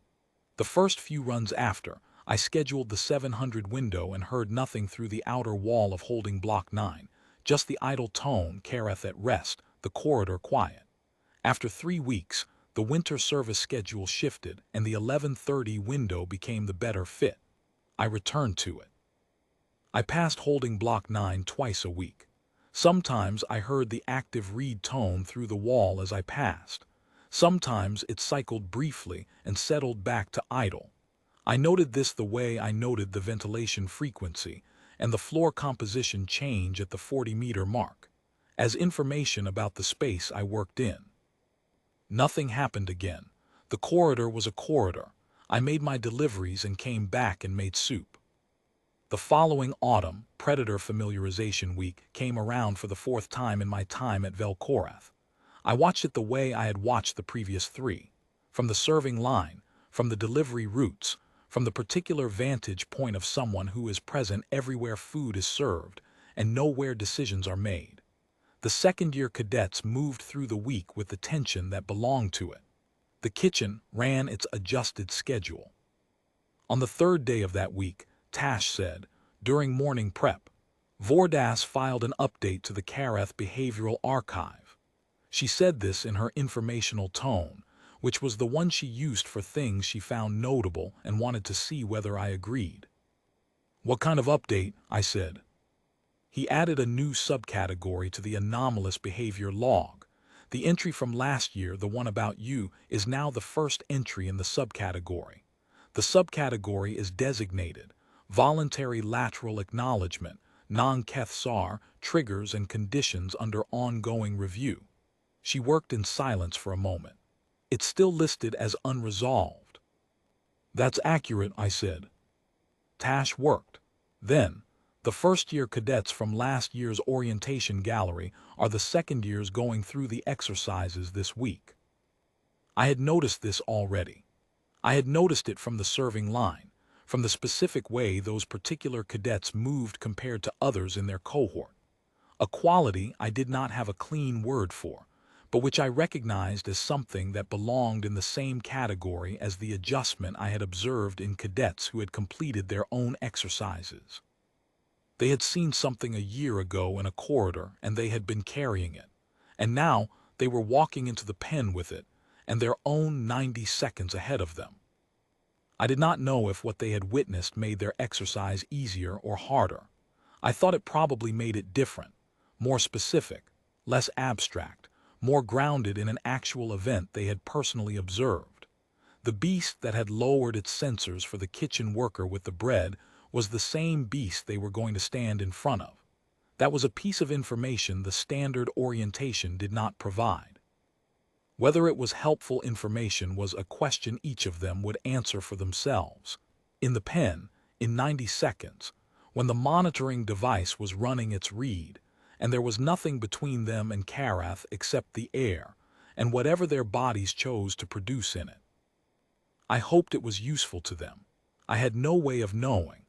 The first few runs after, I scheduled the 700 window and heard nothing through the outer wall of holding Block 9, just the idle tone, Vel-Korrath at rest, the corridor quiet. After 3 weeks, the winter service schedule shifted and the 11:30 window became the better fit. I returned to it. I passed holding Block 9 twice a week. Sometimes I heard the active read tone through the wall as I passed. Sometimes it cycled briefly and settled back to idle. I noted this the way I noted the ventilation frequency and the floor composition change at the 40-meter mark, as information about the space I worked in. Nothing happened again. The corridor was a corridor. I made my deliveries and came back and made soup. The following autumn, Predator Familiarization Week came around for the 4th time in my time at Vel-Korrath. I watched it the way I had watched the previous 3, from the serving line, from the delivery routes, from the particular vantage point of someone who is present everywhere food is served and nowhere decisions are made. The second-year cadets moved through the week with the tension that belonged to it. The kitchen ran its adjusted schedule. On the 3rd day of that week, Tash said, during morning prep, Vordas filed an update to the Vel-Korrath Behavioral Archive. She said this in her informational tone, which was the one she used for things she found notable and wanted to see whether I agreed. "What kind of update?" I said. He added a new subcategory to the anomalous behavior log. The entry from last year, the one about you, is now the first entry in the subcategory. The subcategory is designated Voluntary Lateral Acknowledgement, Non-Keth-Sar, Triggers and Conditions under Ongoing Review. She worked in silence for a moment. It's still listed as unresolved. "That's accurate," I said. Tash worked. Then, The first-year cadets from last year's orientation gallery are the second years going through the exercises this week. I had noticed this already. I had noticed it from the serving line, from the specific way those particular cadets moved compared to others in their cohort. A quality I did not have a clean word for, but which I recognized as something that belonged in the same category as the adjustment I had observed in cadets who had completed their own exercises. They had seen something a year ago in a corridor and they had been carrying it, and now they were walking into the pen with it and their own 90 seconds ahead of them. I did not know if what they had witnessed made their exercise easier or harder. I thought it probably made it different, more specific, less abstract, more grounded in an actual event they had personally observed. The beast that had lowered its sensors for the kitchen worker with the bread was the same beast they were going to stand in front of. That was a piece of information the standard orientation did not provide. Whether it was helpful information was a question each of them would answer for themselves. In the pen, in 90 seconds, when the monitoring device was running its read, and there was nothing between them and Vel-Korrath except the air, and whatever their bodies chose to produce in it. I hoped it was useful to them. I had no way of knowing.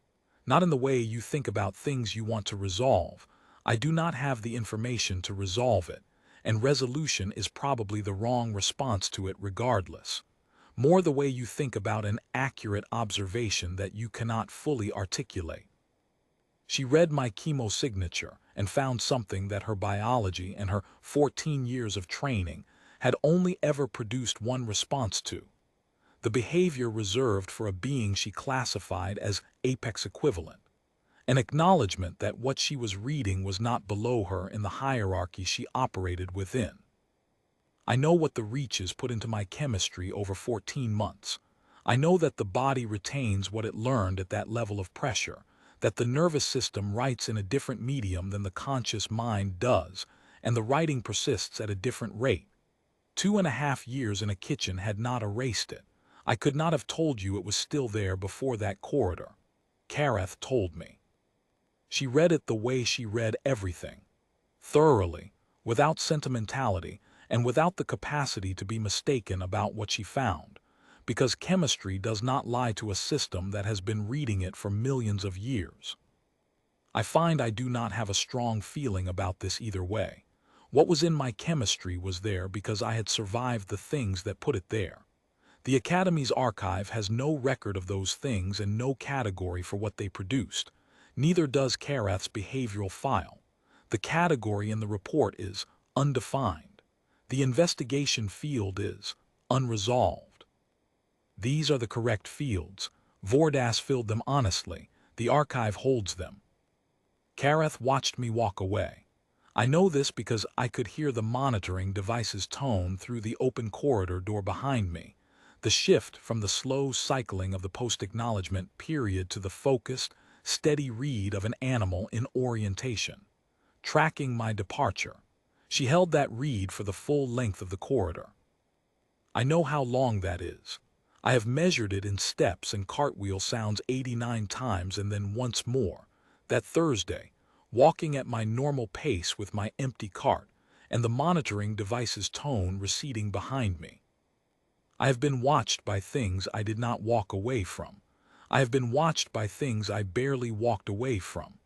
Not in the way you think about things you want to resolve. I do not have the information to resolve it, and resolution is probably the wrong response to it regardless. More the way you think about an accurate observation that you cannot fully articulate. She read my chemo signature and found something that her biology and her 14 years of training had only ever produced one response to. The behavior reserved for a being she classified as apex equivalent. An acknowledgement that what she was reading was not below her in the hierarchy she operated within. I know what the reaches put into my chemistry over 14 months. I know that the body retains what it learned at that level of pressure, that the nervous system writes in a different medium than the conscious mind does, and the writing persists at a different rate. 2.5 years in a kitchen had not erased it. I could not have told you it was still there before that corridor. Vel-Korrath told me. She read it the way she read everything. Thoroughly, without sentimentality, and without the capacity to be mistaken about what she found, because chemistry does not lie to a system that has been reading it for millions of years. I find I do not have a strong feeling about this either way. What was in my chemistry was there because I had survived the things that put it there. The Academy's archive has no record of those things and no category for what they produced. Neither does Vel-Korrath's behavioral file. The category in the report is undefined. The investigation field is unresolved. These are the correct fields. Vordas filled them honestly. The archive holds them. Vel-Korrath watched me walk away. I know this because I could hear the monitoring device's tone through the open corridor door behind me. The shift from the slow cycling of the post-acknowledgement period to the focused, steady read of an animal in orientation. Tracking my departure. She held that read for the full length of the corridor. I know how long that is. I have measured it in steps and cartwheel sounds 89 times and then once more. That Thursday, walking at my normal pace with my empty cart and the monitoring device's tone receding behind me. I have been watched by things I did not walk away from. I have been watched by things I barely walked away from.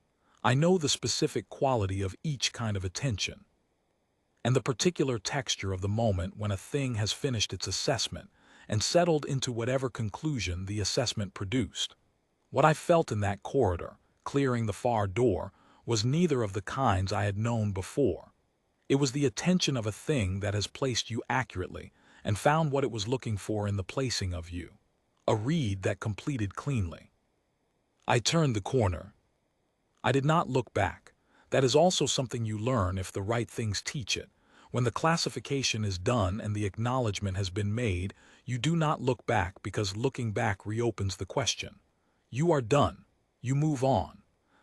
I know the specific quality of each kind of attention, and the particular texture of the moment when a thing has finished its assessment and settled into whatever conclusion the assessment produced. What I felt in that corridor, clearing the far door, was neither of the kinds I had known before. It was the attention of a thing that has placed you accurately and found what it was looking for in the placing of you. A read that completed cleanly. I turned the corner. I did not look back. That is also something you learn if the right things teach it. When the classification is done and the acknowledgement has been made, you do not look back because looking back reopens the question. You are done. You move on.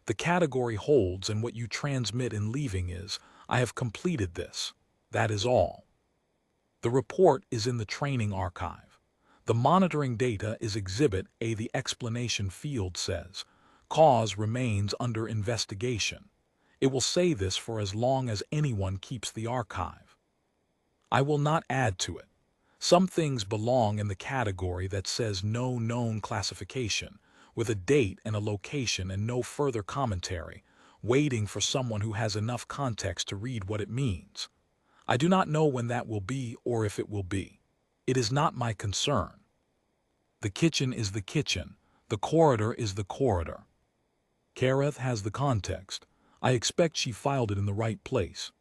The category holds, and what you transmit in leaving is, I have completed this. That is all. The report is in the training archive. The monitoring data is Exhibit A. The explanation field says, Cause remains under investigation. It will say this for as long as anyone keeps the archive. I will not add to it. Some things belong in the category that says no known classification, with a date and a location and no further commentary, waiting for someone who has enough context to read what it means. I do not know when that will be or if it will be. It is not my concern. The kitchen is the kitchen. The corridor is the corridor. Vel-Korrath has the context. I expect she filed it in the right place.